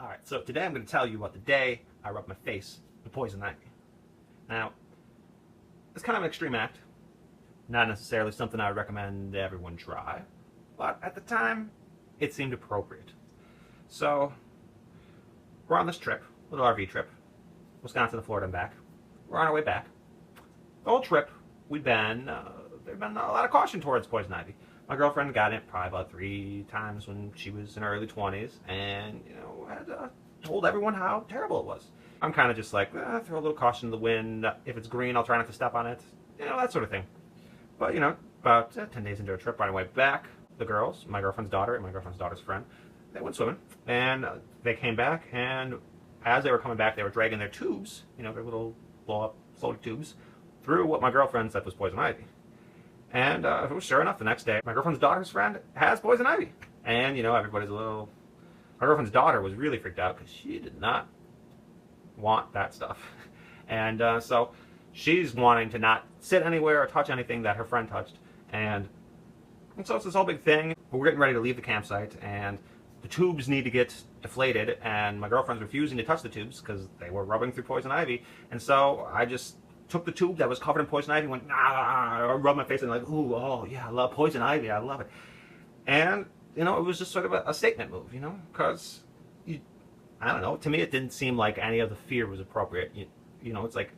Alright, so today I'm going to tell you about the day I rubbed my face with poison ivy. Now, it's kind of an extreme act. Not necessarily something I would recommend everyone try. But at the time, it seemed appropriate. So, we're on this trip, little RV trip. Wisconsin to Florida and back. We're on our way back. The whole trip, there'd been a lot of caution towards poison ivy. My girlfriend got it probably about 3 times when she was in her early 20s, and had told everyone how terrible it was. I'm kind of just like, throw a little caution to the wind. If it's green, I'll try not to step on it. That sort of thing. But about 10 days into a trip, on our way back, the girls, my girlfriend's daughter and my girlfriend's daughter's friend, they went swimming, and they came back, and as they were coming back, they were dragging their tubes, their little blow-up floating tubes, through what my girlfriend said was poison ivy. And it was sure enough, the next day, my girlfriend's daughter's friend has poison ivy. And, everybody's a little... My girlfriend's daughter was really freaked out because she did not want that stuff. And so she's wanting to not sit anywhere or touch anything that her friend touched. And so it's this whole big thing. We're getting ready to leave the campsite, and the tubes need to get deflated, and my girlfriend's refusing to touch the tubes because they were rubbing through poison ivy. And so I just took the tube that was covered in poison ivy and went, I rubbed my face and like, ooh, oh yeah, I love poison ivy, I love it. And, it was just sort of a statement move, because, I don't know, to me it didn't seem like any of the fear was appropriate. It's like,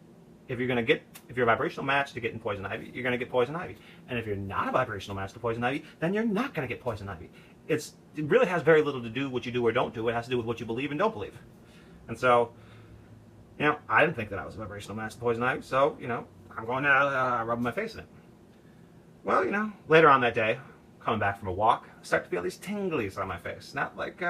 if you're a vibrational match to getting poison ivy, you're going to get poison ivy. And if you're not a vibrational match to poison ivy, then you're not going to get poison ivy. It really has very little to do with what you do or don't do. It has to do with what you believe and don't believe. And so, I didn't think that I was a vibrational match to poison ivy, so, I'm going to rub my face in it. Well, later on that day, coming back from a walk, I start to feel these tinglies on my face. Not like,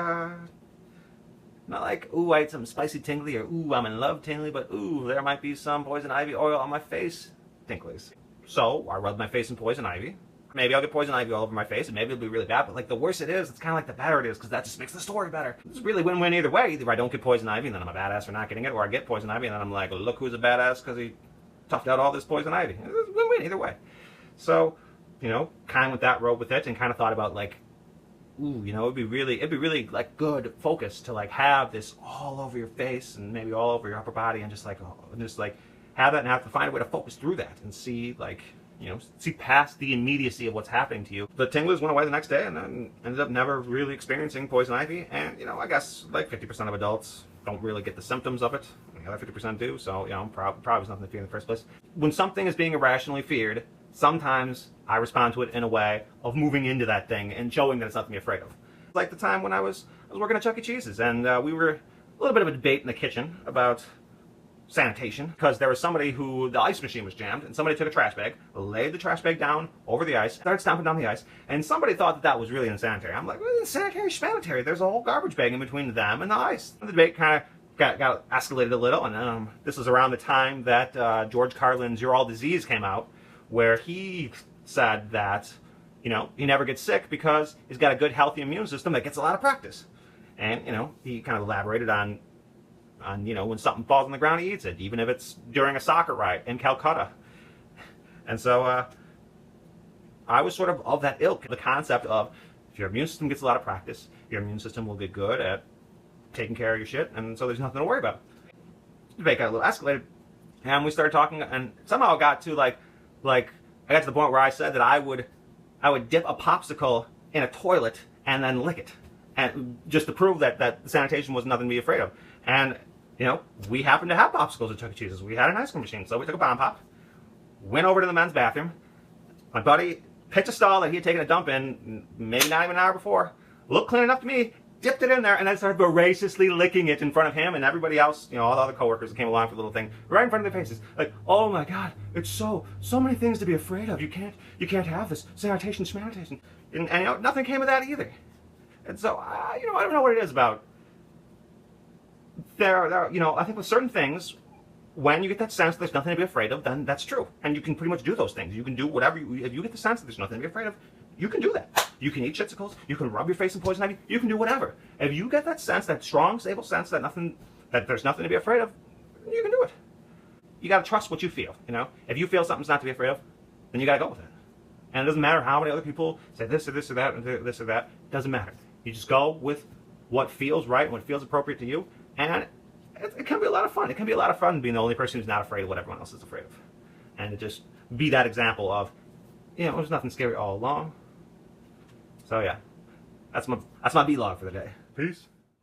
ooh, I ate some spicy tingly, or ooh, I'm in love tingly, but ooh, there might be some poison ivy oil on my face tinglies. So, I rubbed my face in poison ivy. Maybe I'll get poison ivy all over my face, and maybe it'll be really bad, but the worse it is, it's kind of like the better it is, because that just makes the story better. It's really win-win either way. Either I don't get poison ivy, and then I'm a badass for not getting it, or I get poison ivy, and then I'm like, look who's a badass, because he toughed out all this poison ivy. It's win-win either way. So, kind of went that road with it, and kind of thought about, ooh, it'd be really good focus to have this all over your face, and maybe all over your upper body, and just have that, and have to find a way to focus through that, and see, see past the immediacy of what's happening to you. The tinglers went away the next day, and then ended up never really experiencing poison ivy. And, I guess 50% of adults don't really get the symptoms of it. The other 50% do, so, probably was nothing to fear in the first place. When something is being irrationally feared, sometimes I respond to it in a way of moving into that thing and showing that it's nothing to be afraid of. Like the time when I was working at Chuck E. Cheese's, and we were a little bit of a debate in the kitchen about sanitation, because there was somebody who the ice machine was jammed, and somebody took a trash bag, laid the trash bag down over the ice, started stomping down the ice, and somebody thought that was really unsanitary. I'm like, well, it's sanitary, schmanitary. There's a whole garbage bag in between them and the ice. And the debate kind of got escalated a little, and this was around the time that George Carlin's You're All Disease came out, where he said that, he never gets sick because he's got a good, healthy immune system that gets a lot of practice. And, he kind of elaborated on when something falls on the ground, he eats it, even if it's during a soccer riot in Calcutta. And so I was sort of that ilk, the concept of if your immune system gets a lot of practice, your immune system will get good at taking care of your shit, and so there's nothing to worry about. The debate got a little escalated, and we started talking, and somehow it got to I got to the point where I said that I would dip a popsicle in a toilet and then lick it, and just to prove that sanitation was nothing to be afraid of. And we happened to have popsicles at Chuck E. Cheese's. We had an ice cream machine, so we took a bomb pop, went over to the men's bathroom. My buddy picked a stall that he had taken a dump in, maybe not even an hour before, looked clean enough to me, dipped it in there, and then started voraciously licking it in front of him and everybody else, all the other coworkers that came along for the little thing, right in front of their faces. Like, oh my God, it's so many things to be afraid of. You can't have this sanitation, schmanitation. And nothing came of that either. And so, I don't know what it is about. I think with certain things, when you get that sense that there's nothing to be afraid of, then that's true. And you can pretty much do those things. You can do whatever, if you get the sense that there's nothing to be afraid of, you can do that. You can eat chitsicles, you can rub your face in poison ivy, you can do whatever. If you get that sense, that strong, stable sense that there's nothing to be afraid of, you can do it. You gotta trust what you feel, If you feel something's not to be afraid of, then you gotta go with it. And it doesn't matter how many other people say this or this or that, and this or that, it doesn't matter. You just go with what feels right and what feels appropriate to you. And it can be a lot of fun. It can be a lot of fun being the only person who's not afraid of what everyone else is afraid of. And to just be that example of, there's nothing scary all along. So yeah, that's my vlog for the day. Peace.